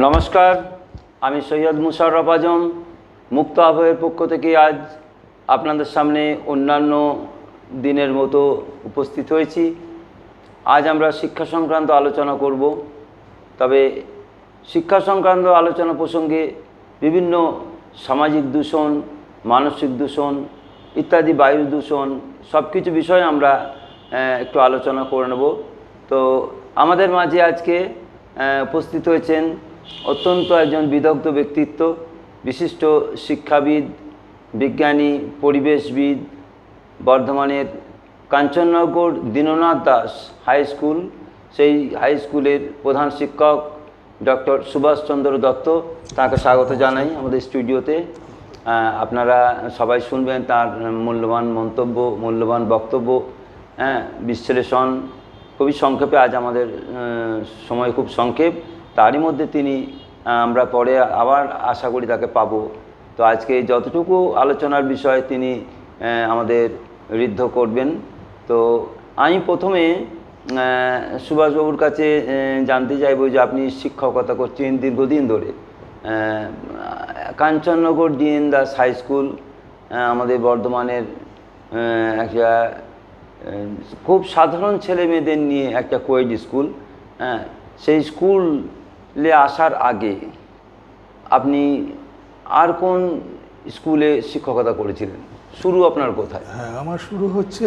নমস্কার, আমি সৈয়দ মুশাররফ আজম মুক্ত আবহের পক্ষ থেকে আজ আপনাদের সামনে অন্যান্য দিনের মতো উপস্থিত হয়েছি। আজ আমরা শিক্ষা সংক্রান্ত আলোচনা করব। তবে শিক্ষা সংক্রান্ত আলোচনা প্রসঙ্গে বিভিন্ন সামাজিক দূষণ, মানসিক দূষণ ইত্যাদি, বায়ু দূষণ সব কিছু বিষয়ে আমরা একটু আলোচনা করে নেব। তো আমাদের মাঝে আজকে উপস্থিত হয়েছেন অত্যন্ত একজন বিদগ্ধ ব্যক্তিত্ব, বিশিষ্ট শিক্ষাবিদ, বিজ্ঞানী, পরিবেশবিদ, বর্ধমানের কাঞ্চননগর দীননাথ দাস হাই স্কুল, সেই হাই স্কুলের প্রধান শিক্ষক ডক্টর সুভাষচন্দ্র দত্ত। তাকে স্বাগত জানাই আমাদের স্টুডিওতে। আপনারা সবাই শুনবেন তার মূল্যবান মন্তব্য, মূল্যবান বক্তব্য, বিশ্লেষণ। খুবই সংক্ষেপে, আজ আমাদের সময় খুব সংক্ষেপ, তারই মধ্যে তিনি আমরা পরে আবার আশা করি তাকে পাবো। তো আজকে যতটুকু আলোচনার বিষয় তিনি আমাদের ঋদ্ধ করবেন। তো আমি প্রথমে সুভাষবাবুর কাছে জানতে চাইব যে আপনি শিক্ষকতা করছেন দীর্ঘদিন ধরে। Kanchannagar DN Das high school আমাদের বর্ধমানের একটা খুব সাধারণ ছেলে মেয়েদের নিয়ে একটা কোয়েড স্কুল। সেই স্কুলে আসার আগে আপনি আর কোন স্কুলে শিক্ষকতা করেছিলেন? শুরু আপনার কোথায়? হ্যাঁ, আমার শুরু হচ্ছে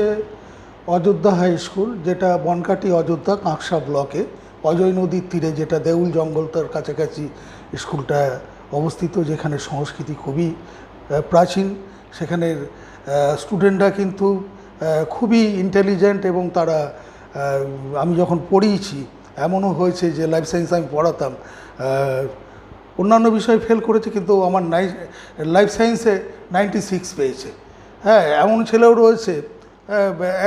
অযোধ্যা হাই স্কুল, যেটা বনকাটি অযোধ্যা কাঁকসা ব্লকে অজয় নদীর তীরে, যেটা দেউল জঙ্গল তার কাছাকাছি স্কুলটা অবস্থিত, যেখানে সংস্কৃতি খুবই প্রাচীন। সেখানের স্টুডেন্টরা কিন্তু খুবই ইন্টেলিজেন্ট এবং তারা, আমি যখন পড়িয়েছি এমনও হয়েছে যে লাইফ সায়েন্স আমি পড়াতাম, অন্যান্য বিষয়ে ফেল করেছে কিন্তু আমার লাইফ সায়েন্সে 96 পেয়েছে। হ্যাঁ, এমন ছেলেও রয়েছে,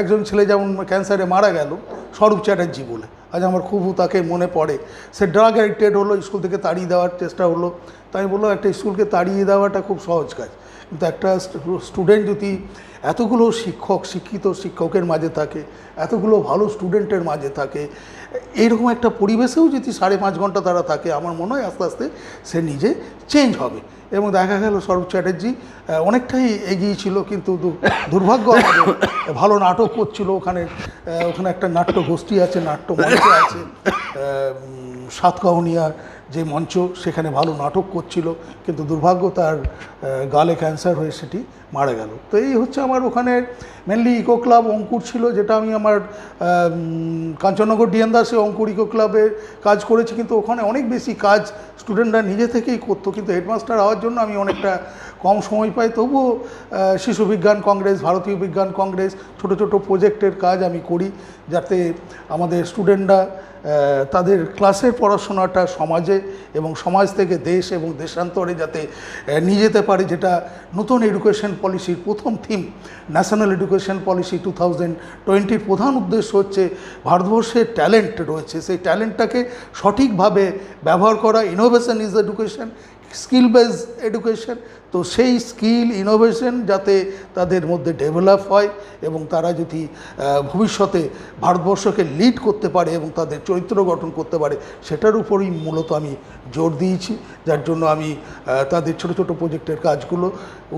একজন ছেলে যেমন ক্যান্সারে মারা গেল, স্বরূপ চ্যাটার্জি বলে, আজ আমার খুব তাকে মনে পড়ে। সে ড্রাগ অ্যাডিক্টেড হলো, স্কুল থেকে তাড়িয়ে দেওয়ার চেষ্টা হলো। তাই বললো একটা স্কুলকে তাড়িয়ে দেওয়াটা খুব সহজ কাজ, কিন্তু একটা স্টুডেন্ট যদি এতগুলো শিক্ষিত শিক্ষকের মাঝে থাকে, এতগুলো ভালো স্টুডেন্টের মাঝে থাকে, এইরকম একটা পরিবেশেও যদি 5.5 ঘন্টা তারা থাকে, আমার মনে হয় আস্তে আস্তে সে নিজে চেঞ্জ হবে। এবং দেখা গেল স্বরূপ চ্যাটার্জি অনেকটাই এগিয়ে ছিল, কিন্তু দুর্ভাগ্য আমাদের ভালো নাটক করছিল ওখানে একটা নাট্য গোষ্ঠী আছে, নাট্য মঞ্চ আছে, সাতকাহনিয়া যে মঞ্চ, সেখানে ভালো নাটক করছিল, কিন্তু দুর্ভাগ্য তার গালে ক্যান্সার হয়ে সেটি মারা গেল। তো এই হচ্ছে আমার ওখানে মেনলি ইকো ক্লাব অঙ্কুর ছিল, যেটা আমি আমার কাঞ্চননগর ডিএন দাসে অঙ্কুর ইকো ক্লাবে কাজ করেছি, কিন্তু ওখানে অনেক বেশি কাজ স্টুডেন্টরা নিজে থেকেই করতো, কিন্তু হেডমাস্টার হওয়ার জন্য আমি অনেকটা কম সময় পাই। তবুও শিশু বিজ্ঞান কংগ্রেস, ভারতীয় বিজ্ঞান কংগ্রেস, ছোটো ছোটো প্রজেক্টের কাজ আমি করি, যাতে আমাদের স্টুডেন্টরা তাদের ক্লাসের পড়াশোনাটা সমাজে এবং সমাজ থেকে দেশ এবং দেশান্তরে যাতে নিয়ে যেতে পারে, যেটা নতুন এডুকেশন পলিসির প্রথম থিম। ন্যাশনাল এডুকেশন পলিসি 2020-র প্রধান উদ্দেশ্য হচ্ছে ভারতবর্ষের ট্যালেন্ট রয়েছে, সেই ট্যালেন্টটাকে সঠিকভাবে ব্যবহার করা। Innovation is education, skill base education. তো সেই স্কিল ইনোভেশন যাতে তাদের মধ্যে ডেভেলপ হয় এবং তারা যদি ভবিষ্যতে ভারতবর্ষকে লিড করতে পারে এবং তাদের চরিত্র গঠন করতে পারে, সেটার উপরই মূলত আমি জোর দিয়েছি, যার জন্য আমি তাদের ছোট ছোট প্রজেক্টের কাজগুলো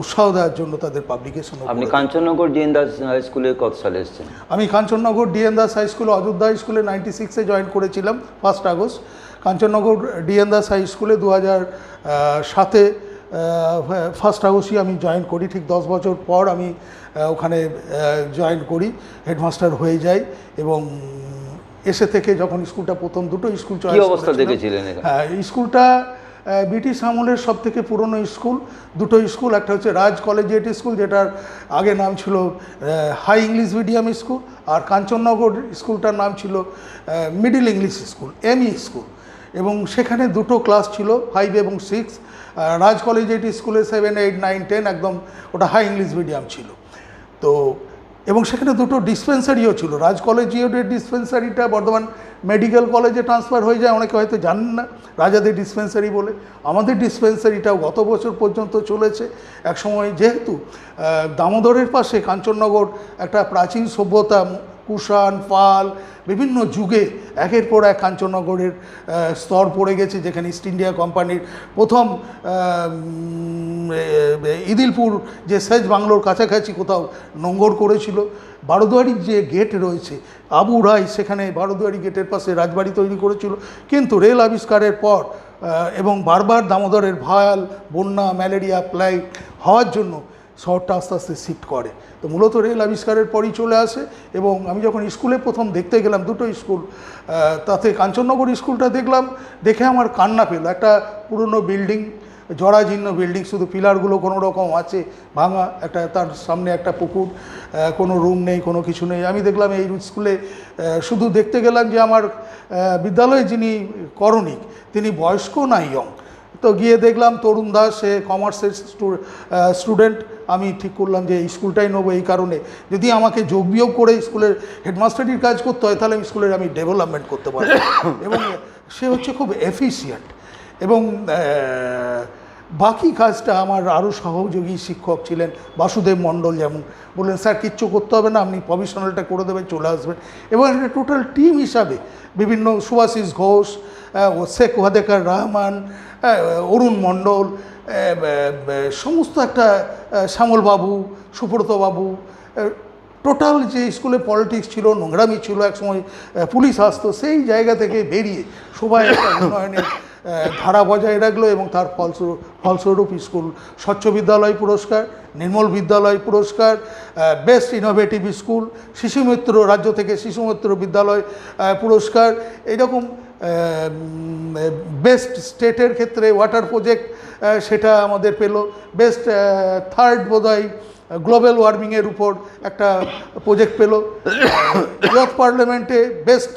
উৎসাহ দেওয়ার জন্য তাদের পাবলিকেশন। আপনি কাঞ্চননগর ডিএন দাস হাই স্কুলে কত সালে এসেছেন? আমি কাঞ্চননগর ডিএন দাস হাই স্কুলে, অযোধ্যা হাই স্কুলে 96-এ জয়েন করেছিলাম 1 August. Kanchannagar DN Das high স্কুলে 2007-এ 1 আগস্টই আমি জয়েন করি। ঠিক 10 বছর পর আমি ওখানে জয়েন করি, হেডমাস্টার হয়ে যাই। এবং এসে থেকে যখন স্কুলটা প্রথম দুটো স্কুল কি অবস্থা দেখেছিলেন? হ্যাঁ, স্কুলটা ব্রিটিশ আমলের সব থেকে পুরনো স্কুল। দুটো স্কুল, একটা হচ্ছে রাজ কলেজিয়েট স্কুল, যেটার আগে নাম ছিল হাই ইংলিশ মিডিয়াম স্কুল, আর কাঞ্চননগর স্কুলটার নাম ছিল middle English school, ME school. এবং সেখানে দুটো ক্লাস ছিল, 5 এবং 6। রাজ কলেজিয়েট স্কুলে 7, 8, 9, 10 একদম ওটা হাই ইংলিশ মিডিয়াম ছিল। তো এবং সেখানে দুটো ডিসপেন্সারিও ছিল। রাজ কলেজিয়েটের ডিসপেন্সারিটা বর্ধমান মেডিকেল কলেজে ট্রান্সফার হয়ে যায়, অনেকে হয়তো জানেন না রাজাদের ডিসপেন্সারি বলে। আমাদের ডিসপেন্সারিটাও গত বছর পর্যন্ত চলেছে। একসময় যেহেতু দামোদরের পাশে কাঞ্চননগর একটা প্রাচীন সভ্যতা কুষাণ, পাল, বিভিন্ন যুগে একের পর এক কাঞ্চননগরের স্তর পড়ে গেছে, যেখানে ইস্ট ইন্ডিয়া কোম্পানির প্রথম ইদিলপুর যে সেজ বাংলোর কাছাকাছি কোথাও নোঙ্গর করেছিল। বারোদুয়ারির যে গেট রয়েছে, আবু রাই সেখানে বারোদুয়ারি গেটের পাশে রাজবাড়ি তৈরি করেছিল, কিন্তু রেল আবিষ্কারের পর এবং বারবার দামোদরের ভয়াল বন্যা, ম্যালেরিয়া, প্লেগ হওয়ার জন্য শহরটা আস্তে আস্তে শিফট করে। তো মূলত রেল আবিষ্কারের পরই চলে আসে। এবং আমি যখন স্কুলে প্রথম দেখতে গেলাম, দুটো স্কুল, তাতে কাঞ্চননগর স্কুলটা দেখলাম, দেখে আমার কান্না পেল। একটা পুরনো বিল্ডিং, জরাজীর্ণ বিল্ডিং, শুধু পিলারগুলো কোনো রকম আছে ভাঙা, একটা তার সামনে একটা পুকুর, কোনো রুম নেই, কোনো কিছু নেই। আমি দেখলাম এই স্কুলে শুধু দেখতে গেলাম যে আমার বিদ্যালয়ে যিনি করণিক তিনি বয়স্ক না ইয়ং। তো গিয়ে দেখলাম তরুণ দাস, সে কমার্সের স্টুডেন্ট। আমি ঠিক করলাম যে এই স্কুলটাই নেবো, এই কারণে যদি আমাকে যোগ বিয়োগ করে স্কুলের হেডমাস্টারির কাজ করতে হয় তাহলে আমি স্কুলের আমি ডেভেলপমেন্ট করতে পারবো। এবং সে হচ্ছে খুব এফিসিয়েন্ট। এবং বাকি কাজটা আমার আরও সহযোগী শিক্ষক ছিলেন, বাসুদেব মণ্ডল, যেমন বললেন স্যার কিচ্ছু করতে হবে না, আপনি প্রফেশনালটা করে দেবেন, চলে আসবেন। এবং একটা টোটাল টিম হিসাবে বিভিন্ন সুভাষিস ঘোষ, শেখ ওয়াদেকার রহমান, অরুণ মণ্ডল, সমস্ত একটা শ্যামলবাবু, সুব্রতবাবু, টোটাল যে স্কুলে পলিটিক্স ছিল, নোংরামি ছিল, একসময় পুলিশ আসতো, সেই জায়গা থেকে বেরিয়ে সবাই একটা উন্নয়নের ধারা বজায় রাখলো। এবং তার ফলস্বরূপ স্কুল স্বচ্ছ বিদ্যালয় পুরস্কার, নির্মল বিদ্যালয় পুরস্কার, বেস্ট ইনোভেটিভ স্কুল, শিশু মিত্র, রাজ্য থেকে শিশু মিত্র বিদ্যালয় পুরস্কার, এইরকম বেস্ট স্টেটের ক্ষেত্রে ওয়াটার প্রজেক্ট সেটা আমাদের পেল। বেস্ট থার্ড বোধহয় গ্লোবাল ওয়ার্মিংয়ের উপর একটা প্রজেক্ট পেল। ইয়ুথ পার্লামেন্টে বেস্ট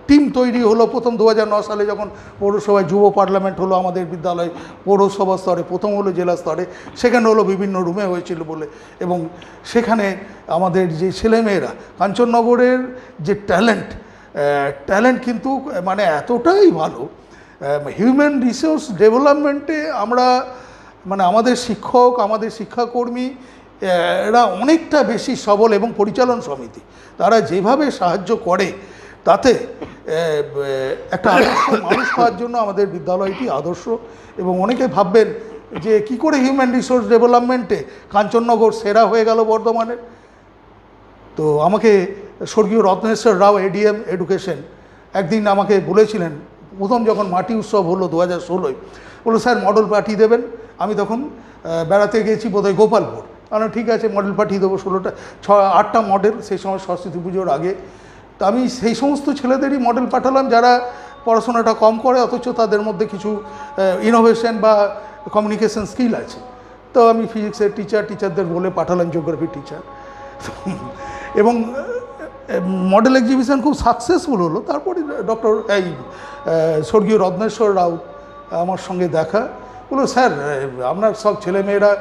টিম তৈরি হলো প্রথম 2009 সালে, যখন পৌরসভায় যুব পার্লামেন্ট হলো আমাদের বিদ্যালয়, পৌরসভা স্তরে প্রথম হলো, জেলা স্তরে সেখানে হলো, বিভিন্ন রুমে হয়েছিল বলে। এবং সেখানে আমাদের যে ছেলেমেয়েরা, কাঞ্চননগরের যে ট্যালেন্ট কিন্তু মানে এতটাই ভালো, হিউম্যান রিসোর্স ডেভেলপমেন্টে আমরা মানে আমাদের শিক্ষক, আমাদের শিক্ষাকর্মী এরা অনেকটা বেশি সবল। এবং পরিচালন সমিতি তারা যেভাবে সাহায্য করে, তাতে একটা আদর্শ মানুষ হওয়ার জন্য আমাদের বিদ্যালয়টি আদর্শ। এবং অনেকে ভাববেন যে কি করে হিউম্যান রিসোর্স ডেভেলপমেন্টে কাঞ্চননগর সেরা হয়ে গেল বর্ধমানের। তো আমাকে স্বর্গীয় রত্নেশ্বর রাও, এডিএম এডুকেশন, একদিন আমাকে বলেছিলেন, প্রথম যখন মাটি উৎসব হলো 2016, বললো স্যার মডেল পাঠিয়ে দেবেন। আমি তখন বেড়াতে গেছি বোধহয় গোপালপুর। আমি ঠিক আছে মডেল পাঠিয়ে দেবো, 8টা মডেল, সেই সময় সরস্বতী পুজোর আগে। তো আমি সেই সমস্ত ছেলেদেরই মডেল পাঠালাম যারা পড়াশোনাটা কম করে, অথচ তাদের মধ্যে কিছু ইনোভেশন বা কমিউনিকেশন স্কিল আছে। তো আমি ফিজিক্সের টিচারদের বলে পাঠালাম, জিওগ্রাফি টিচার। এবং মডেল এক্সিবিশন খুব সাকসেসফুল হলো। তারপরে স্বর্গীয় রত্নেশ্বর রাও আমার সঙ্গে দেখা, বললো স্যার আপনার সব ছেলেমেয়েরা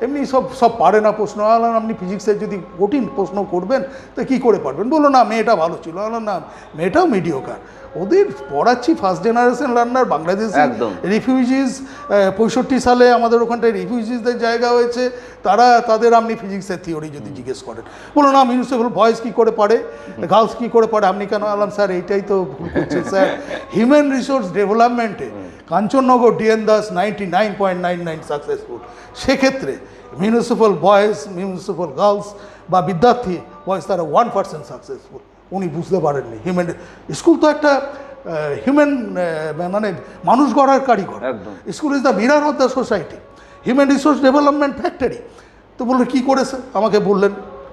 এমনি সব পারে না প্রশ্ন। আলাম আপনি ফিজিক্সের যদি কঠিন প্রশ্ন করবেন তো কী করে পারবেন? বললো না মেয়েটা ভালো ছিল। আলাম না মেয়েটাও মিডিওকার, ওদের পড়াচ্ছি ফার্স্ট জেনারেশন লার্নার, বাংলাদেশি রিফিউজিজ। 65 সালে আমাদের ওখানটায় রিফিউজিজদের জায়গা হয়েছে, তাদের আপনি ফিজিক্সের থিওরি যদি জিজ্ঞেস করেন, বলো না মিউনিসিপ্যাল বয়েজ কী করে পারে, গার্লস কী করে পারে, আপনি কেন? আলাম স্যার এইটাই তো ভুল করছেন স্যার। হিউম্যান রিসোর্স ডেভেলপমেন্টে কাঞ্চননগর ডিএন দাস 99.99 সাকসেসফুল। সেক্ষেত্রে মিউনিসিপ্যাল বয়েজ, মিউনিসিপ্যাল গার্লস বা বিদ্যার্থী বয়েজ তারা 1% সাকসেসফুল। উনি বুঝতে পারেননি হিউম্যান স্কুল তো একটা হিউম্যান মানে মানুষ গড়ার কারিগর। School is the mirror of the society, human resource development factory. তো বললো কী করেছে, আমাকে বললেন।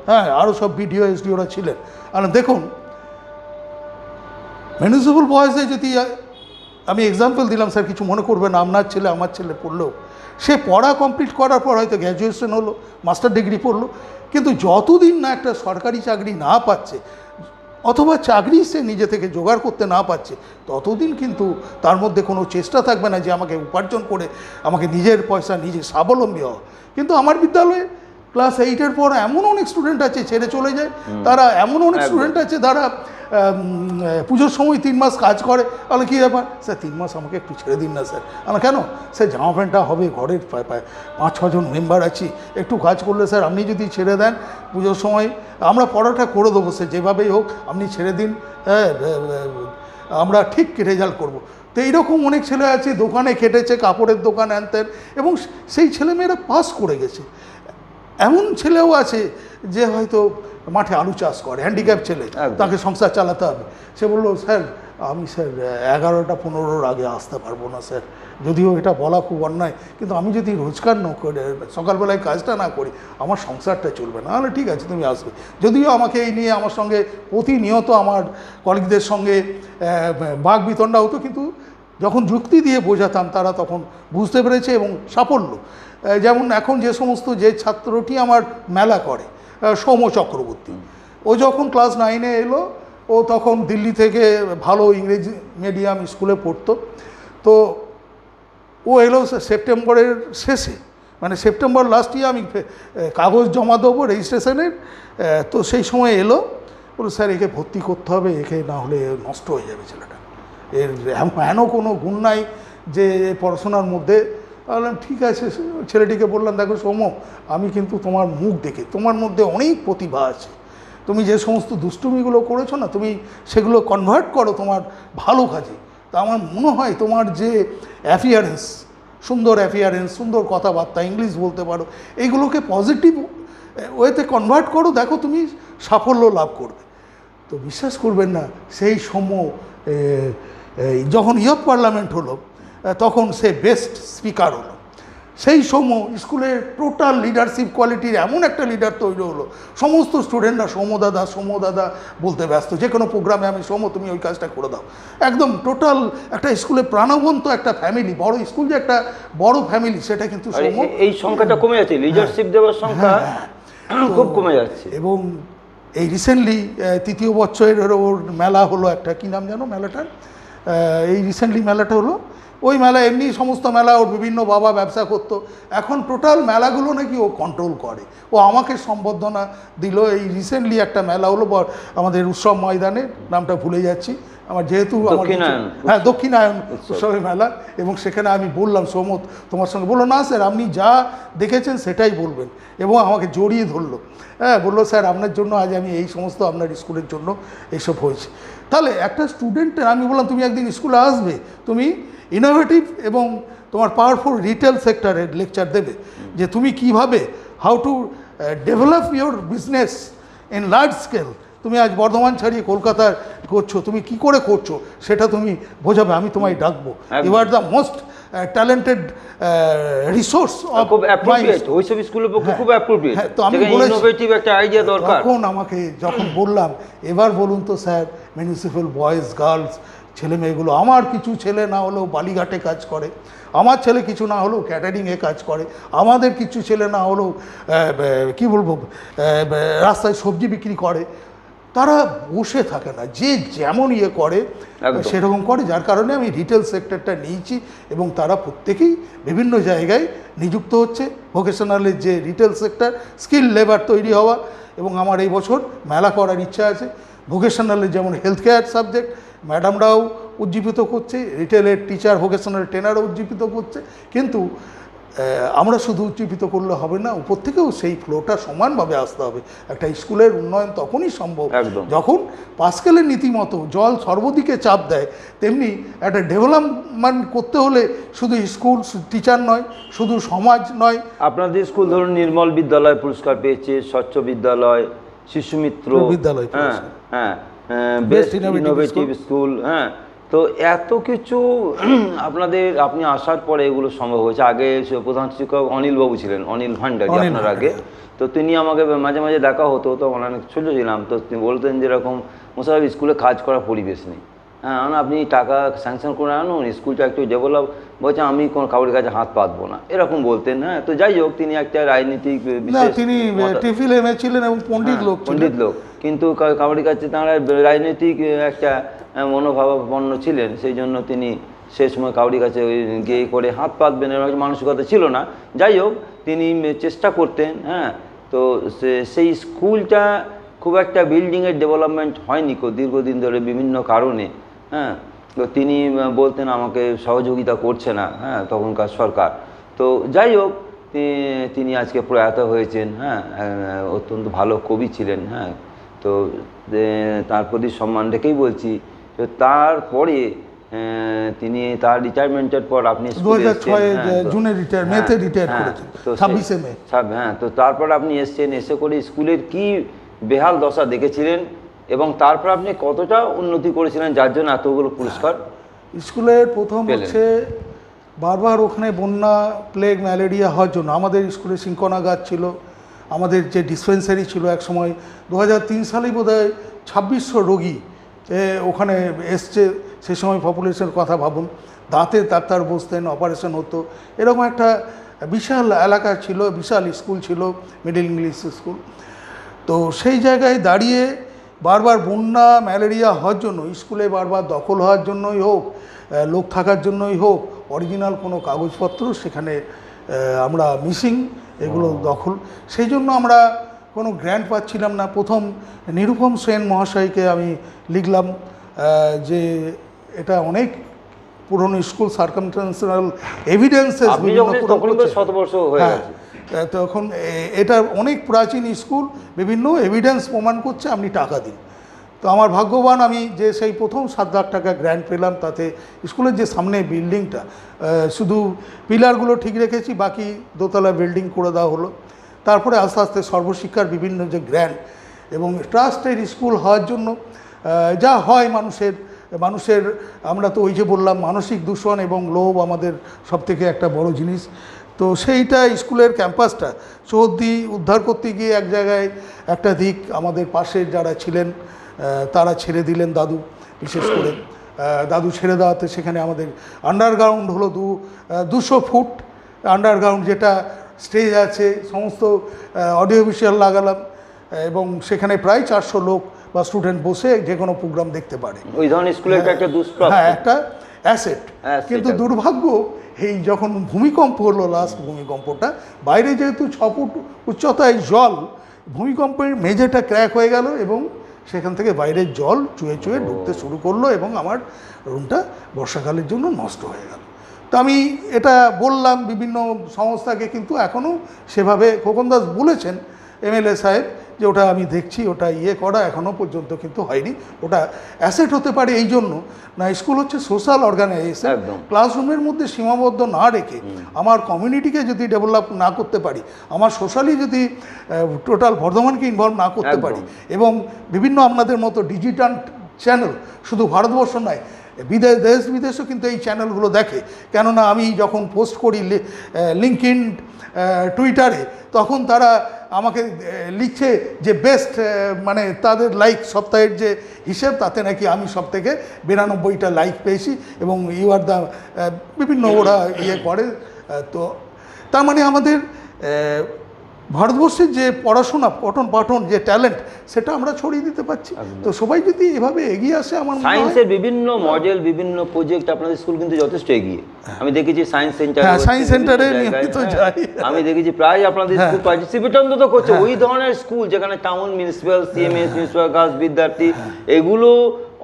হ্যাঁ, আরও সব বিডিও এসডিওরা ছিলেন। আর দেখুন মিউনিসিপ্যাল বয়েজে যদি আমি এক্সাম্পল দিলাম, স্যার কিছু মনে করবেন, আপনার ছেলে আমার ছেলে পড়লো, সে পড়া কমপ্লিট করার পর হয়তো গ্র্যাজুয়েশন হলো, মাস্টার ডিগ্রি পড়লো, কিন্তু যতদিন না একটা সরকারি চাকরি না পাচ্ছে অথবা চাকরি সে নিজে থেকে জোগাড় করতে না পারছে, ততদিন কিন্তু তার মধ্যে কোনো চেষ্টা থাকবে না যে আমাকে উপার্জন করে আমাকে নিজের পয়সা নিজে স্বাবলম্বী হওয়া। কিন্তু আমার বিদ্যালয়ে ক্লাস 8-এর পর এমন অনেক স্টুডেন্ট আছে ছেড়ে চলে যায়, তারা এমন অনেক স্টুডেন্ট আছে যারা পুজোর সময় 3 মাস কাজ করে। তাহলে কী ব্যাপার স্যার, 3 মাস আমাকে একটু ছেড়ে দিন না স্যার। আমার কেন স্যার, জামা প্যান্টটা হবে, ঘরের 5-6 জন মেম্বার আছি, একটু কাজ করলে স্যার আপনি যদি ছেড়ে দেন পুজোর সময় আমরা পড়াটা করে দেবো স্যার, যেভাবেই হোক আপনি ছেড়ে দিন, হ্যাঁ আমরা ঠিক রেজাল্ট করব। তো এইরকম অনেক ছেলে আছে, দোকানে খেটেছে, কাপড়ের দোকান আনতেন, এবং সেই ছেলেমেয়েরা পাস করে গেছে। এমন ছেলেও আছে যে হয়তো মাঠে আলু চাষ করে, হ্যান্ডিক্যাপ ছেলে, তাকে সংসার চালাতে হবে। সে বললো স্যার আমি স্যার 11টা-15-র আগে আসতে পারবো না স্যার, যদিও এটা বলা খুব অন্যায়, কিন্তু আমি যদি রোজগার না করে সকালবেলায় কাজটা না করি আমার সংসারটা চলবে না। তাহলে ঠিক আছে তুমি আসবে। যদিও আমাকে এই নিয়ে আমার সঙ্গে প্রতিনিয়ত আমার কলিগদের সঙ্গে বাক বিতণ্ডা হতো, কিন্তু যখন যুক্তি দিয়ে বোঝাতাম তারা তখন বুঝতে পেরেছে এবং সাফল্য। যেমন এখন যে সমস্ত যে ছাত্রটি আমার মেলা করে, সৌম্য চক্রবর্তী, ও যখন ক্লাস 9-এ এলো, ও তখন দিল্লি থেকে ভালো ইংরেজি মিডিয়াম স্কুলে পড়তো। তো ও এলো সেপ্টেম্বরের শেষে, মানে সেপ্টেম্বর লাস্ট ইয়ার আমি কাগজ জমা দেবো রেজিস্ট্রেশনের, তো সেই সময় এলো, বলো স্যার একে ভর্তি করতে হবে, একে না হলে নষ্ট হয়ে যাবে ছেলেটা, এর এমন কোনো গুণ নাই যে পড়াশোনার মধ্যে। বললাম ঠিক আছে, ছেলেটিকে বললাম দেখো সৌম্য, আমি কিন্তু তোমার মুখ দেখে তোমার মধ্যে অনেক প্রতিভা আছে, তুমি যে সমস্ত দুষ্টুমিগুলো করেছো না, তুমি সেগুলো কনভার্ট করো তোমার ভালো কাজে। তা আমার মনে হয় তোমার যে অ্যাপিয়ারেন্স, সুন্দর অ্যাপিয়ারেন্স, সুন্দর কথাবার্তা, ইংলিশ বলতে পারো, এইগুলোকে পজিটিভ ওয়েতে কনভার্ট করো, দেখো তুমি সাফল্য লাভ করবে। তো বিশ্বাস করবেন না, সেই সময় যখন ইয়ুথ পার্লামেন্ট হলো তখন সে বেস্ট স্পিকার হলো। সেই সময় স্কুলের টোটাল লিডারশিপ কোয়ালিটির এমন একটা লিডার তৈরি হলো, সমস্ত স্টুডেন্টরা সৌম্য দাদা বলতে ব্যস্ত, যে কোনো প্রোগ্রামে আমি সৌম্য তুমি ওই কাজটা করে দাও। একদম টোটাল একটা স্কুলে প্রাণবন্ত একটা ফ্যামিলি, বড় স্কুল যে একটা বড় ফ্যামিলি, সেটা কিন্তু এই সংখ্যাটা কমে যাচ্ছে, লিডারশিপ দেওয়ার সংখ্যা খুব কমে যাচ্ছে। এবং এই রিসেন্টলি 3য় বছরের ওর মেলা হলো একটা, কী নাম জানো মেলাটার, এই রিসেন্টলি মেলাটা হলো, ওই মেলা এমনি সমস্ত মেলা ওর বিভিন্ন বাবা ব্যবসা করতো, এখন টোটাল মেলাগুলো নাকি ও কন্ট্রোল করে। ও আমাকে সম্বর্ধনা দিল, এই রিসেন্টলি একটা মেলা হলো আমাদের উৎসব ময়দানে, নামটা ভুলে যাচ্ছি আমার, যেহেতু আমার হ্যাঁ দক্ষিণায়ন উৎসবের মেলা, এবং সেখানে আমি বললাম সৌম্য তোমার সঙ্গে, বললো না স্যার আপনি যা দেখেছেন সেটাই বলবেন, এবং আমাকে জড়িয়ে ধরলো, হ্যাঁ বললো স্যার আপনার জন্য আজ আমি এই সমস্ত আপনার স্কুলের জন্য এইসব হয়েছে। তাহলে একটা স্টুডেন্টের, আমি বললাম তুমি একদিন স্কুলে আসবে, তুমি ইনোভেটিভ এবং তোমার পাওয়ারফুল রিটেল সেক্টরের লেকচার দেবে, যে তুমি কিভাবে how to develop your business in large scale. তুমি আজ বর্ধমান ছাড়িয়ে কলকাতায় করছো, তুমি কি করে করছো সেটা তুমি বোঝাবে, আমি তোমায় ডাকবো, you are the most talented resource of appropriate, ওইসব স্কুলের পক্ষে খুব অ্যাপ্রোপ্রিয়েট। হ্যাঁ, তো আমি বলেছি ইনোভেটিভ একটা আইডিয়া দরকার। তখন আমাকে যখন বললাম, এবার বলুন তো স্যার, মিউনিসিপ্যাল বয়েজ গার্লস ছেলে মেয়েগুলো, আমার কিছু ছেলে না হলেও বালিঘাটে কাজ করে, আমার ছেলে কিছু না হলেও ক্যাটারিংয়ে কাজ করে, আমাদের কিছু ছেলে না হলেও কী বলবো রাস্তায় সবজি বিক্রি করে, তারা বসে থাকে না, যে যেমন ইয়ে করে সেরকম করে, যার কারণে আমি রিটেল সেক্টরটা নিয়েছি, এবং তারা প্রত্যেকেই বিভিন্ন জায়গায় নিযুক্ত হচ্ছে। ভোকেশনালের যে রিটেল সেক্টর, স্কিল লেবার তৈরি হওয়া, এবং আমার এই বছর মেলা করার ইচ্ছা আছে। ভোকেশনালের যেমন হেলথ কেয়ার সাবজেক্ট ম্যাডামরাও উজ্জীবিত করছে, রিটেলের টিচার ভোকেশনাল ট্রেনারও উজ্জীবিত করছে, কিন্তু আমরা শুধু উজ্জীবিত করলে হবে না, উপর থেকেও সেই ফ্লোটা সমানভাবে আসতে হবে। একটা স্কুলের উন্নয়ন তখনই সম্ভব যখন পাস্কেলের নীতিমতো জল সর্বদিকে চাপ দেয়, তেমনি একটা ডেভেলপমেন্ট করতে হলে শুধু স্কুল টিচার নয়, শুধু সমাজ নয়। আপনাদের স্কুল ধরুন নির্মল বিদ্যালয় পুরস্কার পেয়েছে, স্বচ্ছ বিদ্যালয়, শিশু মিত্র বিদ্যালয়, হ্যাঁ বেস্ট ইনোভেটিভ স্কুল, হ্যাঁ। তো এত কিছু আপনি আসার পরে এগুলো সম্ভব হয়েছে। আগে প্রধান শিক্ষক অনিলবাবু ছিলেন, অনিল ভান্ডারী আপনার আগে, তো তিনি আমাকে মাঝে মাঝে দেখা হতো, তো অনেক ছোটো ছিলাম, তো তিনি বলতেন যেরকম মোশাররফ স্কুলে কাজ করার পরিবেশ নেই, হ্যাঁ আপনি টাকা স্যাংশন করে আনুন, স্কুলটা একটু ডেভেলপ, বলছে আমি কোনো কাউরির কাছে হাত পাতবো না, এরকম বলতেন। হ্যাঁ, তো যাই হোক, তিনি একটা রাজনীতিক, তিনি টিফিল এমএ ছিলেন এবং পণ্ডিত লোক, কিন্তু কাউরির কাছে তাঁরা রাজনৈতিক একটা মনোভাবাপন্ন ছিলেন, সেই জন্য তিনি সে সময় কাউরির কাছে গিয়ে করে হাত পাতবেন এরকম মানসিকতা ছিল না। যাই হোক, তিনি চেষ্টা করতেন, হ্যাঁ, তো সেই স্কুলটা খুব একটা বিল্ডিংয়ের ডেভেলপমেন্ট হয়নি দীর্ঘদিন ধরে বিভিন্ন কারণে। হ্যাঁ, তো তিনি বলতেন আমাকে সহযোগিতা করছে না, হ্যাঁ, তখনকার সরকার। তো যাই হোক, তিনি আজকে প্রয়াত হয়েছেন। হ্যাঁ, অত্যন্ত ভালো কবি ছিলেন। হ্যাঁ, তো তার প্রতি সম্মান রেখেই বলছি। তো তারপরে তিনি তার রিটায়ারমেন্টের পর আপনি 2006 জুনে মেতে রিটায়ার করেছেন, 26 মে। হ্যাঁ, তো তারপর আপনি এসে করে স্কুলের কি বেহাল দশা দেখেছিলেন এবং তারপর আপনি কতটা উন্নতি করেছিলেন যার জন্য এতগুলো পুরস্কার স্কুলের প্রথম হচ্ছে বারবার ওখানে বন্যা, প্লেগ, ম্যালেরিয়া হওয়ার জন্য আমাদের স্কুলে সিঙ্কনা গাছ ছিল, আমাদের যে ডিসপেন্সারি ছিল এক সময় 2003 সালেই বোধহয় 2600 রোগী ওখানে এসছে। সে সময় পপুলেশনের কথা ভাবুন, দাঁতে ডাক্তার বসতেন, অপারেশন হতো, এরকম একটা বিশাল এলাকা ছিল, বিশাল স্কুল ছিল, মিডল ইংলিশ স্কুল। তো সেই জায়গায় দাঁড়িয়ে বারবার বন্যা, ম্যালেরিয়া হওয়ার জন্য, স্কুলে বারবার দখল হওয়ার জন্যই হোক, লোক থাকার জন্যই হোক, অরিজিনাল কোনো কাগজপত্র সেখানে আমরা মিসিং, এগুলো দখল, সেই জন্য আমরা কোনো গ্র্যান্ট পাচ্ছিলাম না। প্রথম নিরুপম সেন মহাশয়কে আমি লিখলাম যে এটা অনেক পুরনো স্কুল, সার্কামস্টান্সিয়াল এভিডেন্সেস তখন এটা অনেক প্রাচীন স্কুল, বিভিন্ন এভিডেন্স প্রমাণ করছে, আপনি টাকা দিন। তো আমার ভাগ্যবান আমি যে সেই প্রথম 7 লাখ টাকা গ্র্যান্ট পেলাম, তাতে স্কুলের যে সামনে বিল্ডিংটা শুধু পিলারগুলো ঠিক রেখেছি, বাকি দোতলা বিল্ডিং করে দেওয়া হলো। তারপরে আস্তে আস্তে সর্বশিক্ষার বিভিন্ন যে গ্র্যান্ট এবং ট্রাস্টের স্কুল হওয়ার জন্য যা হয় মানুষের আমরা তো ওই যে বললাম মানসিক দূষণ এবং লোভ আমাদের সবথেকে একটা বড় জিনিস। তো সেইটা স্কুলের ক্যাম্পাসটা চৌহদ্দি উদ্ধার করতে গিয়ে এক জায়গায় একটা দিক আমাদের পাশের যারা ছিলেন তারা ছেড়ে দিলেন, দাদু বিশেষ করে। দাদু ছেড়ে দেওয়াতে সেখানে আমাদের আন্ডারগ্রাউন্ড হলো 200 ফুট আন্ডারগ্রাউন্ড, যেটা স্টেজ আছে, সমস্ত অডিও ভিজুয়াল লাগালাম এবং সেখানে প্রায় 400 লোক বা স্টুডেন্ট বসে যে কোনো প্রোগ্রাম দেখতে পারে। ওই ধরনের স্কুলের একটা দুষ্প্রাপ্য, হ্যাঁ, একটা অ্যাসেট। কিন্তু দুর্ভাগ্য, এই যখন ভূমিকম্প হলো, লাস্ট ভূমিকম্পটা, বাইরে যেহেতু 6 ফুট উচ্চতায় জল, ভূমিকম্পের মেঝেটা ক্র্যাক হয়ে গেল এবং সেখান থেকে বাইরের জল চুয়ে চুয়ে ঢুকতে শুরু করলো এবং আমার রুমটা বর্ষাকালের জন্য নষ্ট হয়ে গেল। তো আমি এটা বললাম বিভিন্ন সংস্থাকে, কিন্তু এখনও সেভাবে খোকন দাস বলেছেন এমএলএ সাহেব যে ওটা আমি দেখছি, ওটা করা এখনও পর্যন্ত কিন্তু হয়নি। ওটা অ্যাসেট হতে পারে এই জন্য না, স্কুল হচ্ছে সোশ্যাল অর্গানাইজেশন, ক্লাসরুমের মধ্যে সীমাবদ্ধ না রেখে আমার কমিউনিটিকে যদি ডেভেলপ না করতে পারি, আমার সোশ্যালি যদি টোটাল বর্ধমানকে ইনভলভ না করতে পারি, এবং বিভিন্ন আপনাদের মতো ডিজিটাল চ্যানেল শুধু ভারতবর্ষ নয়, দেশ বিদেশেও কিন্তু এই চ্যানেলগুলো দেখে। কেননা আমি যখন পোস্ট করি লিঙ্কডইন, টুইটারে, তখন তারা আমাকে লিখছে যে বেস্ট, মানে তাদের লাইক সপ্তাহের যে হিসেব, তাতে নাকি আমি সব থেকে 92টা লাইক পেয়েছি এবং ইউ আর দ্য বিভিন্ন ওরা করে। তো তার মানে আমাদের ভারতবর্ষের যে পড়াশোনা, পঠন পাঠন যে ট্যালেন্ট, সেটা আমরা ছড়িয়ে দিতে পারছি। তো সবাই যদি এভাবে এগিয়ে আসে, আমার সায়েন্সের বিভিন্ন মডেল, বিভিন্ন প্রজেক্ট, আপনাদের স্কুল কিন্তু যথেষ্ট এগিয়ে। আমি দেখেছি সায়েন্স সেন্টার, সায়েন্স সেন্টারে নিয়মিত যাই, আমি দেখেছি প্রায় আপনাদের স্কুল পার্টিসিপেট অন্তত করছে। ওই ধরনের স্কুল যেখানে town municipal, CMS, municipal girls বিদ্যার্থী, এগুলো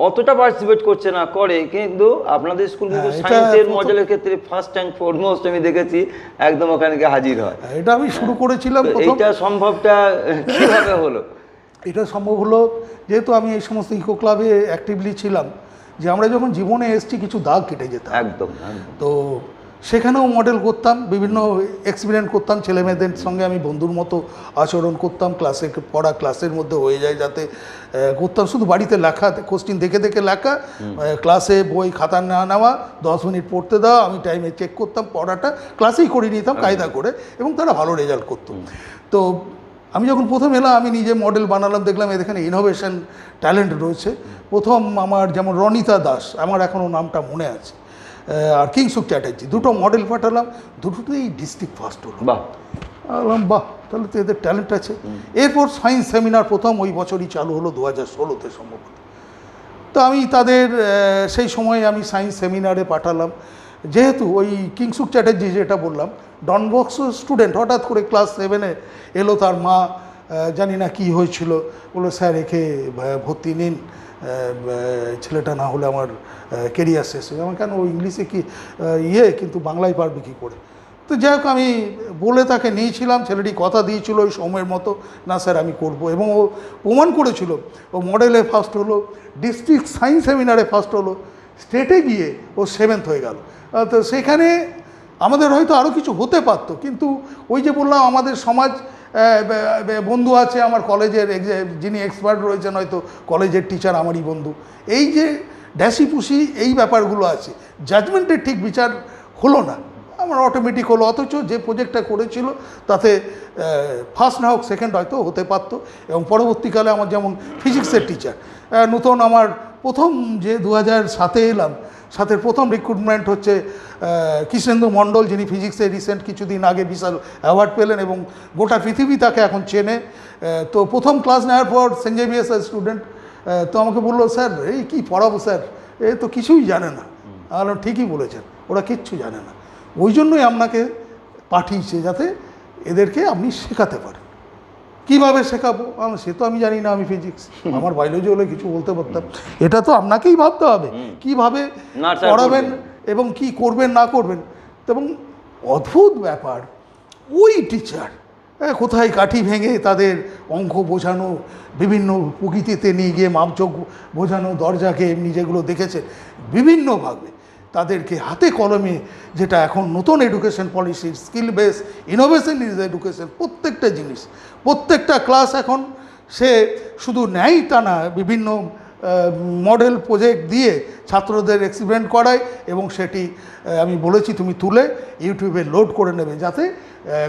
অতটা পার্টিসিপেট করছে না, করে, কিন্তু আপনাদের স্কুল কিন্তু সায়েন্সের মডেলের ক্ষেত্রে ফার্স্ট অ্যান্ড ফরমোস্ট আমি দেখেছি, একদম ওখানে গিয়ে হাজির হয়। এটা আমি শুরু করেছিলাম, এটা সম্ভবটা কিভাবে হলো? এটা সম্ভব হলো যেহেতু আমি এই সমস্ত ইকো ক্লাবে অ্যাক্টিভলি ছিলাম, যে আমরা যখন জীবনে এসেছি কিছু দাগ কেটে যেতাম। একদম। তো সেখানেও মডেল করতাম, বিভিন্ন এক্সপেরিমেন্ট করতাম, ছেলেমেয়েদের সঙ্গে আমি বন্ধুর মতো আচরণ করতাম, ক্লাসে পড়া ক্লাসের মধ্যে হয়ে যায় যাতে করতাম। শুধু বাড়িতে লেখা, কোশ্চিন দেখে দেখে লেখা, ক্লাসে বই খাতা না নেওয়া, 10 মিনিট পড়তে দেওয়া, আমি টাইমে চেক করতাম, পড়াটা ক্লাসেই করে নিতাম কায়দা করে, এবং তারা ভালো রেজাল্ট করতো। তো আমি যখন প্রথম এলাম, আমি নিজে মডেল বানালাম, দেখলাম এখানে ইনোভেশন ট্যালেন্ট রয়েছে। প্রথম আমার যেমন রনিতা দাস, আমার এখনও নামটা মনে আছে, আর কিংসুক চ্যাটার্জি, দুটো মডেল পাঠালাম, দুটোতেই ডিস্ট্রিক্ট ফার্স্ট হলো। বাহ, বাহ, তাহলে তো এদের ট্যালেন্ট আছে। এরপর সায়েন্স সেমিনার প্রথম ওই বছরই চালু হলো, 2016-তে সম্ভবত। তো আমি তাদের সেই সময়ে আমি সায়েন্স সেমিনারে পাঠালাম, যেহেতু ওই কিংসুক চ্যাটার্জি যেটা বললাম ডনবক্স স্টুডেন্ট, হঠাৎ করে ক্লাস 7-এ এলো, তার মা জানি না কি হয়েছিল, বললো স্যার একে ভর্তি নিন, ছেলেটা না হলে আমার কেরিয়ার শেষ হয়ে আমার কেন ও ইংলিশে কি কিন্তু বাংলায় পারবে কী করে। তো যাই হোক আমি বলে তাকে নিয়েছিলাম, ছেলেটি কথা দিয়েছিল ওই সময়ের মতো, না স্যার আমি করব, এবং ও প্রমাণ করেছিল। ও মডেলে ফার্স্ট হলো, ডিস্ট্রিক্ট সায়েন্স সেমিনারে ফার্স্ট হলো, স্টেটে গিয়ে ও 7th হয়ে গেল। তো সেখানে আমাদের হয়তো আরও কিছু হতে পারতো, কিন্তু ওই যে বললাম আমাদের সমাজ বন্ধু আছে আমার কলেজের যিনি এক্সপার্ট রয়েছেন, হয়তো কলেজের টিচার আমারই বন্ধু, এই যে ড্যাসিপুসি এই ব্যাপারগুলো আছে, জাজমেন্টের ঠিক বিচার হলো না, আমার অটোমেটিক হলো। অথচ যে প্রজেক্টটা করেছিল তাতে ফার্স্ট না হোক সেকেন্ড হয়তো হতে পারতো। এবং পরবর্তীকালে আমার যেমন ফিজিক্সের টিচার নতুন, আমার প্রথম যে 2007-এ এলাম, 7-এর প্রথম রিক্রুটমেন্ট হচ্ছে কৃষ্ণেন্দু মণ্ডল, যিনি ফিজিক্সে রিসেন্ট কিছুদিন আগে বিশাল অ্যাওয়ার্ড পেলেন এবং গোটা পৃথিবী তাকে এখন চেনে। তো প্রথম ক্লাস নেওয়ার পর সেন্ট জেভিয়ার্সের স্টুডেন্ট, তো আমাকে বললো স্যার এই কী পড়াবো স্যার, এ তো কিছুই জানে না। আর ঠিকই বলেছেন, ওরা কিচ্ছু জানে না, ওই জন্যই আপনাকে পাঠিয়েছে যাতে এদেরকে আপনি শেখাতে পারেন। কীভাবে শেখাবো সে তো আমি জানি না, আমি ফিজিক্স, আমার বায়োলজি হলে কিছু বলতে পারতাম। এটা তো আপনাকেই ভাবতে হবে কীভাবে পড়াবেন এবং কি করবেন না করবেন। এবং অদ্ভুত ব্যাপার, ওই টিচার কোথায় কাঠি ভেঙে তাদের অঙ্ক বোঝানো, বিভিন্ন প্রকৃতিতে নিয়ে গিয়ে মাপযোগ বোঝানো, দরজাকে এমনি যেগুলো দেখেছেন বিভিন্নভাবে তাদেরকে হাতে কলমে, যেটা এখন নতুন এডুকেশন পলিসির skill base innovation is education, প্রত্যেকটা জিনিস, প্রত্যেকটা ক্লাস এখন সে শুধু নেয় তা না, বিভিন্ন মডেল প্রজেক্ট দিয়ে ছাত্রদের এক্সপেরিমেন্ট করায় এবং সেটি আমি বলেছি তুমি তুলে ইউটিউবে লোড করে নেবে, যাতে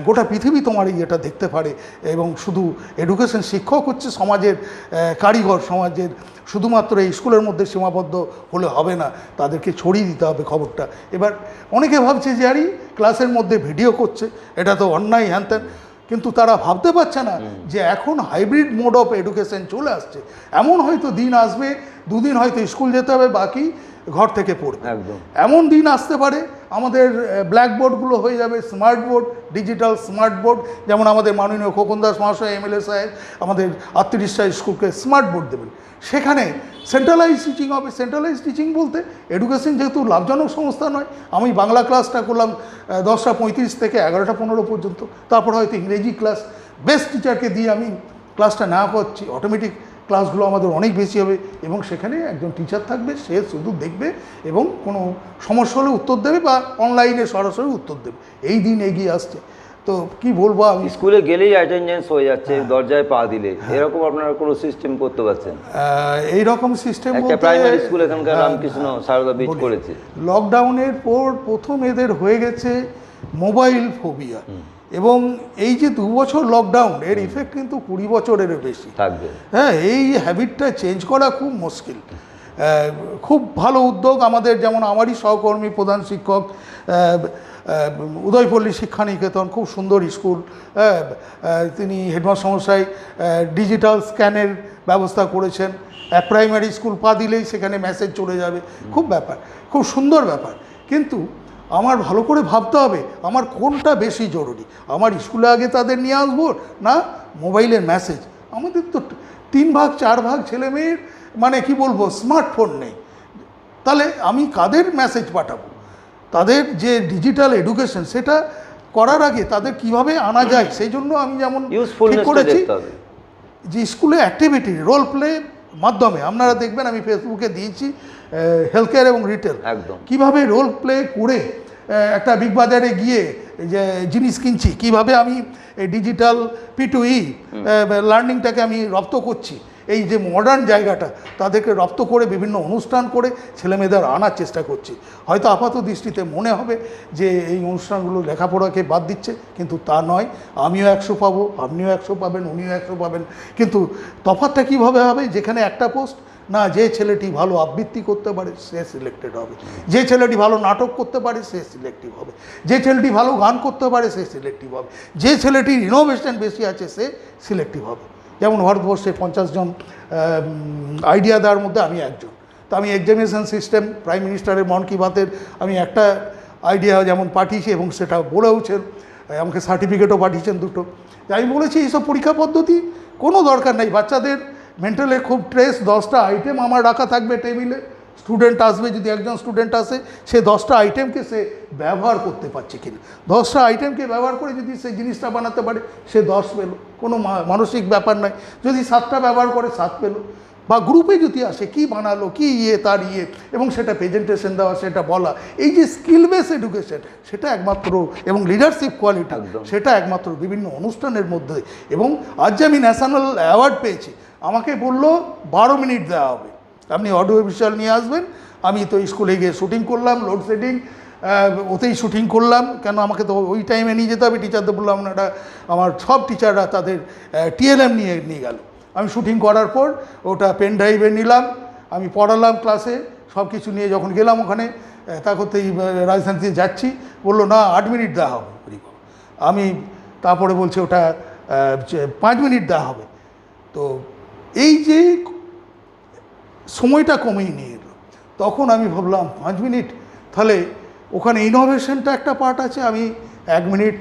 গোটা পৃথিবী তোমার এটা দেখতে পারে। এবং শুধু এডুকেশন শিক্ষক হচ্ছে সমাজের কারিগর, সমাজের শুধুমাত্র এই স্কুলের মধ্যে সীমাবদ্ধ হলে হবে না, তাদেরকে ছড়িয়ে দিতে হবে খবরটা। এবার অনেকে ভাবছে যে আরে ক্লাসের মধ্যে ভিডিও করছে, এটা তো অন্যায় হ্যান ত্যান, কিন্তু তারা ভাবতে পারছে না যে এখন হাইব্রিড মোড অফ এডুকেশন চলে আসছে। এমন হয়তো দিন আসবে, দুদিন হয়তো স্কুল যেতে হবে, বাকি ঘর থেকে পড়বে। এমন দিন আসতে পারে আমাদের ব্ল্যাকবোর্ডগুলো হয়ে যাবে smart board, digital smart board, যেমন আমাদের মাননীয় খোকন দাস মহাশয় এমএলএ সাহেব আমাদের 38টা স্কুলকে স্মার্ট বোর্ড দেবেন, সেখানে সেন্ট্রালাইজ টিচিং হবে। সেন্ট্রালাইজ টিচিং বলতে এডুকেশন যেহেতু লাভজনক সংস্থা নয়, আমি বাংলা ক্লাসটা করলাম 10:35 থেকে 11:15 পর্যন্ত, তারপর হয়তো ইংরেজি ক্লাস বেস্ট টিচারকে দিয়ে আমি ক্লাসটা না করছি, অটোমেটিক ক্লাসগুলো আমাদের অনেক বেশি হবে এবং সেখানে একজন টিচার থাকবে, সে শুধু দেখবে এবং কোনো সমস্যা হলে উত্তর দেবে বা অনলাইনে সরাসরি উত্তর দেবে। এই দিন এগিয়ে আসছে, তো কি বলবো, আমি স্কুলে গেলেই অ্যাটেন্ডেন্স হয়ে যাচ্ছে দরজায় পা দিলে, এরকম আপনারা কোনো সিস্টেম করতে পারছেন? এই রকম সিস্টেম একটা প্রাইমারি স্কুল এখানকার রামকৃষ্ণ সারদা বীজ করেছে। লকডাউনের পর প্রথম এদের হয়ে গেছে মোবাইল ফোবিয়া, এবং এই যে 2 বছর লকডাউন, এর ইফেক্ট কিন্তু 20 বছরেরও বেশি থাকবে। হ্যাঁ, এই হ্যাবিটটা চেঞ্জ করা খুব মুশকিল। খুব ভালো উদ্যোগ আমাদের, যেমন আমারই সহকর্মী প্রধান শিক্ষক উদয়পল্লী শিক্ষানিকেতন, খুব সুন্দর স্কুল, তিনি হেডমাস্টার মশাই ডিজিটাল স্ক্যানের ব্যবস্থা করেছেন, প্রাইমারি স্কুল পা দিলেই সেখানে মেসেজ চলে যাবে, খুব ব্যাপার, খুব সুন্দর ব্যাপার। কিন্তু আমার ভালো করে ভাবতে হবে আমার কোনটা বেশি জরুরি, আমার স্কুলে আগে তাদের নিয়ে আসবো না মোবাইলের মেসেজ। আমাদের তো 3 ভাগ 4 ভাগ ছেলে মেয়ের মানে কি বলবো স্মার্টফোন নেই, তাহলে আমি কাদের মেসেজ পাঠাবো? তাদের যে ডিজিটাল এডুকেশন সেটা করার আগে তাদের কিভাবে আনা যায়, সেই জন্য আমি যেমন ঠিক করেছি যে স্কুলে অ্যাক্টিভিটি রোল প্লে মাধ্যমে, আপনারা দেখবেন আমি ফেসবুকে দিয়েছি হেলথ কেয়ার এবং রিটেল কিভাবে রোল প্লে করে একটা বিগ বাজারে গিয়ে যে জিনিস কিনছি, কিভাবে আমি এই ডিজিটাল P2E লার্নিংটাকে আমি রপ্ত করছি, এই যে মডার্ন জায়গাটা তাদেরকে রপ্ত করে বিভিন্ন অনুষ্ঠান করে ছেলেমেয়েদের আনার চেষ্টা করছি। হয়তো আপাত দৃষ্টিতে মনে হবে যে এই অনুষ্ঠানগুলো লেখাপড়াকে বাদ দিচ্ছে, কিন্তু তা নয়। আমিও 100 পাবো, আপনিও 100 পাবেন, উনিও 100 পাবেন, কিন্তু তফাৎটা কীভাবে হবে? যেখানে একটা পোস্ট না, যে ছেলেটি ভালো আবৃত্তি করতে পারে সে সিলেক্টেড হবে, যে ছেলেটি ভালো নাটক করতে পারে সে সিলেক্টিভ হবে, যে ছেলেটি ভালো গান করতে পারে সে সিলেক্টিভ হবে, যে ছেলেটির ইনোভেশন বেশি আছে সে সিলেক্টিভ হবে। যেমন ভারতবর্ষে 50 জন আইডিয়া দেওয়ার মধ্যে আমি একজন। তো আমি এক্সামিনেশন সিস্টেম প্রাইম মিনিস্টারের মন কি বাতের আমি একটা আইডিয়া যেমন পাঠিয়েছে এবং সেটা বলেওছেন, আমাকে সার্টিফিকেটও পাঠিয়েছেন দুটো। আমি বলেছি এইসব পরীক্ষা পদ্ধতি কোনো দরকার নেই, বাচ্চাদের মেন্টালে খুব ট্রেস, 10টা আইটেম আমার রাখা থাকবে টেবিলে, স্টুডেন্ট আসবে, যদি একজন স্টুডেন্ট আসে সে 10টা আইটেমকে সে ব্যবহার করতে পারছে কিনা, 10টা আইটেমকে ব্যবহার করে যদি সেই জিনিসটা বানাতে পারে সে 10 পেল, কোনো মানসিক ব্যাপার নয়। যদি 7টা ব্যবহার করে 7 পেল, বা গ্রুপে যদি আসে কি বানালো, কি তার এবং সেটা প্রেজেন্টেশন দেওয়া, সেটা বলা, এই যে স্কিল বেস এডুকেশন, সেটা একমাত্র, এবং লিডারশিপ কোয়ালিটি, সেটা একমাত্র বিভিন্ন অনুষ্ঠানের মধ্যে। এবং আজ যে আমি ন্যাশনাল অ্যাওয়ার্ড পেয়েছি, আমাকে বললো 12 মিনিট দেওয়া হবে, আপনি অডিও ভিজুয়াল নিয়ে আসবেন। আমি তো স্কুলে গিয়ে শুটিং করলাম, লোডশেডিং, ওতেই শুটিং করলাম, কেন আমাকে তো ওই টাইমে নিয়ে যেতে হবে। টিচারদের বললাম, আপনারা, আমার সব টিচাররা তাদের TLM নিয়ে গেল। আমি শুটিং করার পর ওটা পেন ড্রাইভে নিলাম, আমি পড়ালাম ক্লাসে, সব কিছু নিয়ে যখন গেলাম ওখানে, তা করতেই রাজধানীতে যাচ্ছি, বললো না 8 মিনিট দেওয়া হবে। আমি তারপরে বলছে ওটা 5 মিনিট দেওয়া হবে। তো এই যে সময়টা কমিয়ে নিয়ে এলো, তখন আমি ভাবলাম 5 মিনিট, তাহলে ওখানে ইনোভেশনটা একটা পার্ট আছে। আমি 1 মিনিট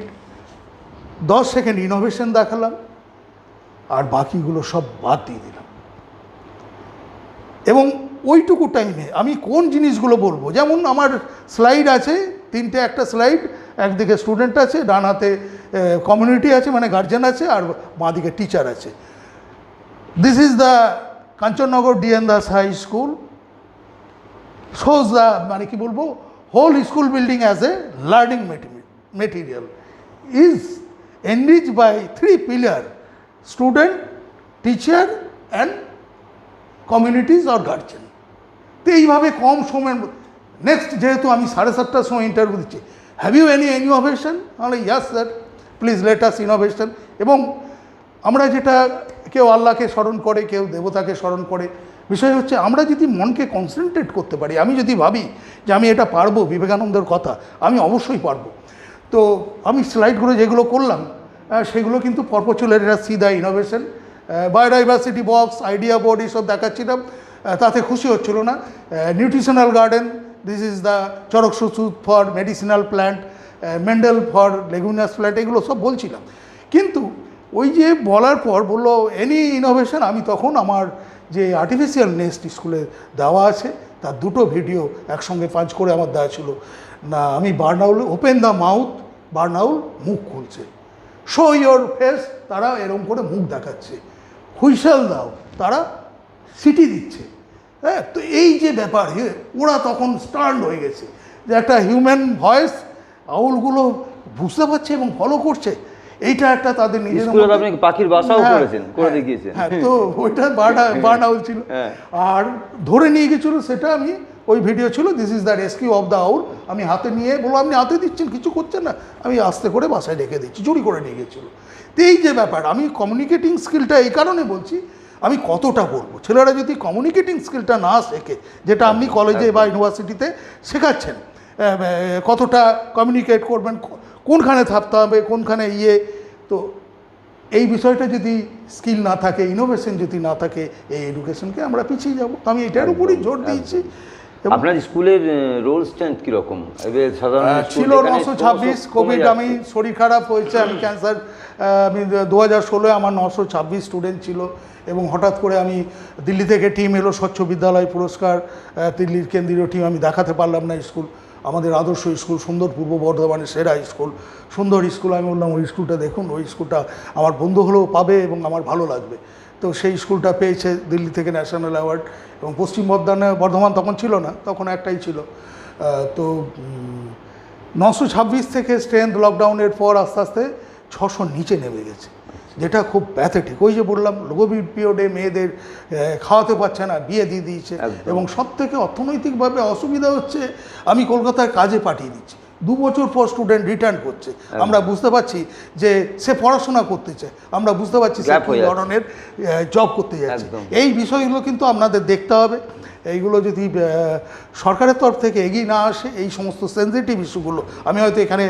10 সেকেন্ড ইনোভেশন দেখালাম, আর বাকিগুলো সব বাদ দিয়ে দিলাম। এবং ওইটুকু টাইমে আমি কোন জিনিসগুলো বলবো, যেমন আমার স্লাইড আছে 3টে, একটা স্লাইড, একদিকে স্টুডেন্ট আছে, ডান হাতে কমিউনিটি আছে মানে গার্জেন আছে, আর বাঁদিকে টিচার আছে। This is the Kanchannagar DN Das high school, shows the, মানে কি বলবো, whole school building as a learning material is enriched by 3 pillars: student, teacher and communities or guardian. তো এইভাবে কম সময়ের, নেক্সট যেহেতু আমি 7:30টার সময় ইন্টারভিউ দিচ্ছি, হ্যাভ ইউ এনি ইনোভেশন? তাহলে yes sir, please let us innovation. এবং আমরা যেটা, কেউ আল্লাহকে স্মরণ করে, কেউ দেবতাকে স্মরণ করে, বিষয় হচ্ছে আমরা যদি মনকে কনসেন্ট্রেট করতে পারি, আমি যদি ভাবি যে আমি এটা পারবো, বিবেকানন্দের কথা, আমি অবশ্যই পারবো। তো আমি স্লাইডগুলো যেগুলো করলাম সেগুলো কিন্তু পরপর চলে see the innovation, biodiversity box, idea board, এইসব দেখাচ্ছিলাম, তাতে খুশি হচ্ছিল না। Nutritional garden, this is the Charak সুদ for medicinal plant, Mendel for leguminous plant, এগুলো সব বলছিলাম। কিন্তু ওই যে বলার পর বললো এনি ইনোভেশন, আমি তখন আমার যে আর্টিফিশিয়াল নেস্ট স্কুলে দেওয়া আছে তার 2টো ভিডিও একসঙ্গে পাঁচ করে আমার দেওয়া ছিল না। আমি বার্নাউল, ওপেন দ্য মাউথ, বার্নাউল মুখ খুলছে, শো ইয়োর ফেস, তারা এরকম করে মুখ দেখাচ্ছে, হুইসেল দাও, তারা সিটি দিচ্ছে। হ্যাঁ, তো এই যে ব্যাপার, ওরা তখন স্টার্ন হয়ে গেছে যে একটা হিউম্যান ভয়েস, আউলগুলো বুঝতে পারছে এবং ফলো করছে। এইটা একটা তাদের নিজের স্কুলে আপনি পাখির বাসাও করেছেন, করে দেখিয়েছেন। হ্যাঁ, তো ওইটা বার্নাউল ছিল। আর ধরে নিয়ে গেছিল, সেটা আমি, ওই ভিডিও ছিল, this is the rescue of the owl. আমি হাতে নিয়ে বললাম, আপনি হাতে দিচ্ছেন, কিছু করছেন না, আমি আস্তে করে বাসায় রেখে দিচ্ছি, চুরি করে নিয়ে গেছিলো। তো এই যে ব্যাপার, আমি কমিউনিকেটিং স্কিলটা এই কারণে বলছি, আমি কতটা বলবো, ছেলেরা যদি কমিউনিকেটিং স্কিলটা না শেখে, যেটা আপনি কলেজে বা ইউনিভার্সিটিতে শেখাচ্ছেন, কতটা কমিউনিকেট করবেন, কোনখানে থাকতে হবে, কোনখানে তো এই বিষয়টা যদি স্কিল না থাকে, ইনোভেশন যদি না থাকে, এই এডুকেশনকে আমরা পিছিয়ে যাবো। তো আমি এটার উপরই জোর দিয়েছি। আপনার স্কুলের রোল স্ট্রেংথ কীরকম ছিল? 926। কোভিড, আমি শরীর খারাপ হয়েছে, আমি ক্যান্সার, আমি 2016 আমার 926 স্টুডেন্ট ছিল। এবং হঠাৎ করে আমি দিল্লি থেকে টিম এলো, স্বচ্ছ বিদ্যালয় পুরস্কার, দিল্লির কেন্দ্রীয় টিম, আমি দেখাতে পারলাম না স্কুল, আমাদের আদর্শ স্কুল, সুন্দর, পূর্ব বর্ধমানের সেরা স্কুল, সুন্দর স্কুল। আমি বললাম ওই স্কুলটা দেখুন, ওই স্কুলটা আমার বন্ধু হলেও পাবে এবং আমার ভালো লাগবে। তো সেই স্কুলটা পেয়েছে দিল্লি থেকে ন্যাশনাল অ্যাওয়ার্ড। এবং পশ্চিম বর্ধমান তখন ছিল না, তখন একটাই ছিল। তো 926 থেকে স্ট্রেংথ লকডাউনের পর আস্তে আস্তে 600 নিচে নেমে গেছে, যেটা খুব প্যাথেটিক। ওই যে বললাম, কোভিড পিরিয়ডে মেয়েদের খাওয়াতে পারছে না, বিয়ে দিয়ে দিয়েছে। এবং সব থেকে অর্থনৈতিকভাবে অসুবিধা হচ্ছে, আমি কলকাতায় কাজে পাঠিয়ে দিচ্ছি, 2 বছর পর স্টুডেন্ট রিটার্ন করছে। আমরা বুঝতে পারছি যে সে পড়াশোনা করতে চায়, আমরা বুঝতে পারছি সে কী ধরনের জব করতে যাচ্ছে। এই বিষয়গুলো কিন্তু আপনাদের দেখতে হবে। এইগুলো যদি সরকারের তরফ থেকে এগিয়ে না আসে, এই সমস্ত সেন্সিটিভ ইস্যুগুলো আমি হয়তো এখানে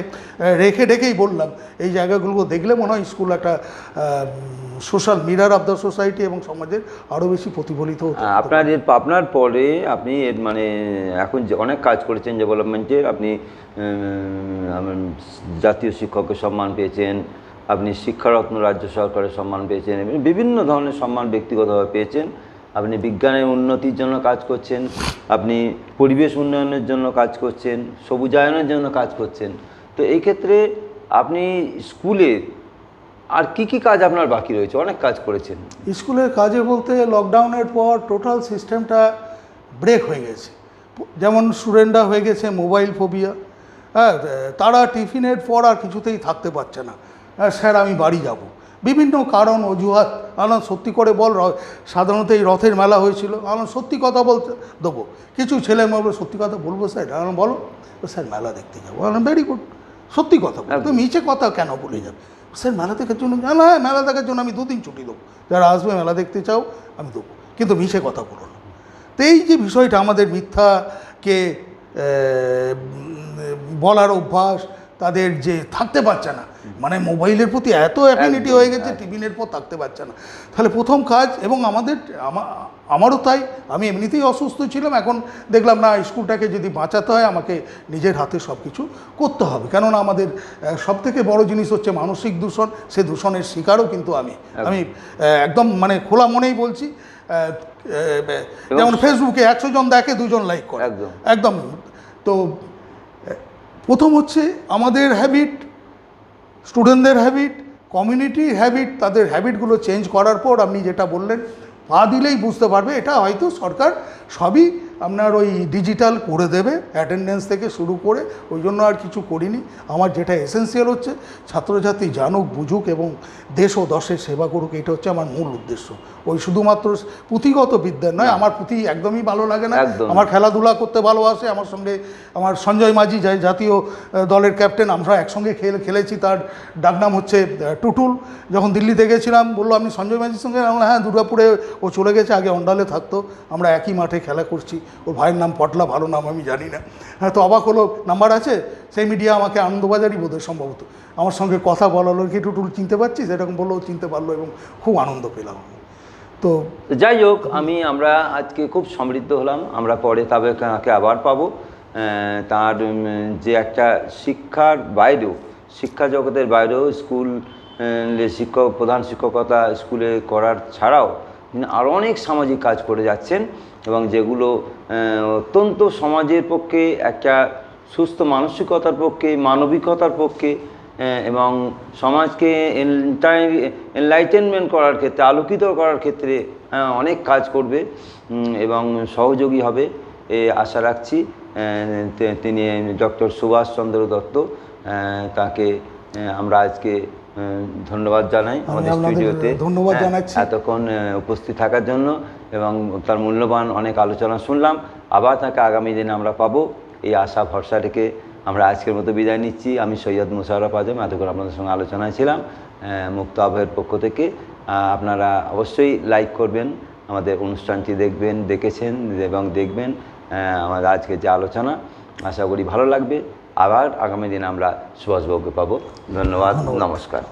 রেখে ডেকেই বললাম, এই জায়গাগুলো দেখলে মনে হয় স্কুল একটা social mirror of the society এবং সমাজের আরও বেশি প্রতিফলিত হতো। আপনার পরে আপনি মানে এখন যে অনেক কাজ করেছেন ডেভেলপমেন্টের, আপনি জাতীয় শিক্ষকের সম্মান পেয়েছেন, আপনি শিক্ষারত্ন রাজ্য সরকারের সম্মান পেয়েছেন, বিভিন্ন ধরনের সম্মান ব্যক্তিগতভাবে পেয়েছেন। আপনি বিজ্ঞানের উন্নতির জন্য কাজ করছেন, আপনি পরিবেশ উন্নয়নের জন্য কাজ করছেন, সবুজায়নের জন্য কাজ করছেন। তো এই ক্ষেত্রে আপনি স্কুলে আর কি কি কাজ আপনার বাকি রয়েছে? অনেক কাজ করেছেন। স্কুলের কাজে বলতে লকডাউনের পর টোটাল সিস্টেমটা ব্রেক হয়ে গেছে। যেমন স্টুডেন্টরা হয়ে গেছে মোবাইল ফোবিয়া, হ্যাঁ, তারা টিফিনের পর আর কিছুতেই থাকতে পারছে না, হ্যাঁ স্যার আমি বাড়ি যাব, বিভিন্ন কারণ অজুহাত। আলাম সত্যি করে বল, সাধারণত এই রথের মেলা হয়েছিল, আলাম সত্যি কথা বলতে দেবো, কিছু ছেলে মেয়ে সত্যি কথা বলবো স্যার, আলাম বলো, স্যার মেলা দেখতে যাবো, আলাম ভেরি গুড, সত্যি কথা বলো, তুমি মিছে কথা কেন বলে যাবে, স্যার মেলা দেখার জন্য, না মেলা দেখার জন্য আমি 2 দিন ছুটি দেবো, যারা আসবে মেলা দেখতে চাও আমি দেবো, কিন্তু মিছে কথা বলো না। তো এই যে বিষয়টা আমাদের মিথ্যাকে বলার অভ্যাস, তাদের যে থাকতে পারছে না, মানে মোবাইলের প্রতি এত অ্যাফিনিটি হয়ে গেছে, টিফিনের পর থাকতে পারছে না। তাহলে প্রথম কাজ, এবং আমারও তাই, আমি এমনিতেই অসুস্থ ছিলাম, এখন দেখলাম না স্কুলটাকে যদি বাঁচাতে হয় আমাকে নিজের হাতে সব কিছু করতে হবে, কেননা আমাদের সবথেকে বড় জিনিস হচ্ছে মানসিক দূষণ, সে দূষণের শিকারও কিন্তু আমি একদম মানে খোলা মনেই বলছি। যেমন ফেসবুকে 100 জন দেখে 2 জন লাইক করে, একদম। তো প্রথম হচ্ছে আমাদের হ্যাবিট, স্টুডেন্টদের হ্যাবিট, কমিউনিটির হ্যাবিট, তাদের হ্যাবিটগুলো চেঞ্জ করার পর আপনি যেটা বললেন পা দিলেই বুঝতে পারবে, এটা হয়তো সরকার সবই আপনার ওই ডিজিটাল করে দেবে, অ্যাটেন্ডেন্স থেকে শুরু করে, ওই জন্য আর কিছু করিনি। আমার যেটা এসেন্সিয়াল হচ্ছে ছাত্রছাত্রী জানুক, বুঝুক এবং দেশ ও দশের সেবা করুক, এটা হচ্ছে আমার মূল উদ্দেশ্য। ওই শুধুমাত্র পুঁথিগত বিদ্যার নয়, আমার পুঁথি একদমই ভালো লাগে না, আমার খেলাধুলা করতে ভালোবাসে, আমার সঙ্গে আমার সঞ্জয় মাঝি যাই জাতীয় দলের ক্যাপ্টেন, আমরা একসঙ্গে খেলেছি, তার ডাকনাম হচ্ছে টুটুল। যখন দিল্লিতে গেছিলাম বললো আপনি সঞ্জয় মাঝির সঙ্গে, হ্যাঁ দুর্গাপুরে ও চলে গেছে, আগে অন্ডালে থাকতো, আমরা একই মাঠে খেলা করছি, ওর ভাইয়ের নাম পটলা, ভালো নাম আমি জানি না। হ্যাঁ, তো অবাক হলো, নাম্বার আছে, সেই মিডিয়া আমাকে আনন্দবাজারই বোধহয় সম্ভবত আমার সঙ্গে কথা বলালো, কি টুটুল চিনতে পারছিস, এরকম বললো, চিনতে পারলো এবং খুব আনন্দ পেলাম। তো যাই হোক, আমরা আজকে খুব সমৃদ্ধ হলাম, আমরা পরে তাকে আবার পাবো। তার যে একটা শিক্ষার বাইরেও, শিক্ষা জগতের বাইরেও স্কুল প্রধান শিক্ষকতা স্কুলে করার ছাড়াও আরও অনেক সামাজিক কাজ করে যাচ্ছেন, এবং যেগুলো অত্যন্ত সমাজের পক্ষে, একটা সুস্থ মানসিকতার পক্ষে, মানবিকতার পক্ষে এবং সমাজকে এনলাইটেনমেন্ট করার ক্ষেত্রে, আলোকিত করার ক্ষেত্রে অনেক কাজ করবে এবং সহযোগী হবে এ আশা রাখছি। তিনি ডক্টর সুভাষচন্দ্র দত্ত, তাকে আমরা আজকে ধন্যবাদ জানাই আমাদের স্টুডিওতে, ধন্যবাদ জানাচ্ছি এতক্ষণ উপস্থিত থাকার জন্য, এবং তার মূল্যবান অনেক আলোচনা শুনলাম। আবার তাকে আগামী দিনে আমরা পাবো, এই আশা ভরসা রেখে আমরা আজকের মতো বিদায় নিচ্ছি। আমি সৈয়দ মুশাররফ আজম, এতক্ষণ আপনাদের সঙ্গে আলোচনায় ছিলাম মুক্ত আবহের পক্ষ থেকে। আপনারা অবশ্যই লাইক করবেন, আমাদের অনুষ্ঠানটি দেখেছেন এবং দেখবেন আমাদের আজকে যে আলোচনা, আশা করি ভালো লাগবে। আবার আগামী দিনে আমরা সুভাষবাবুকে পাবো। ধন্যবাদ, নমস্কার।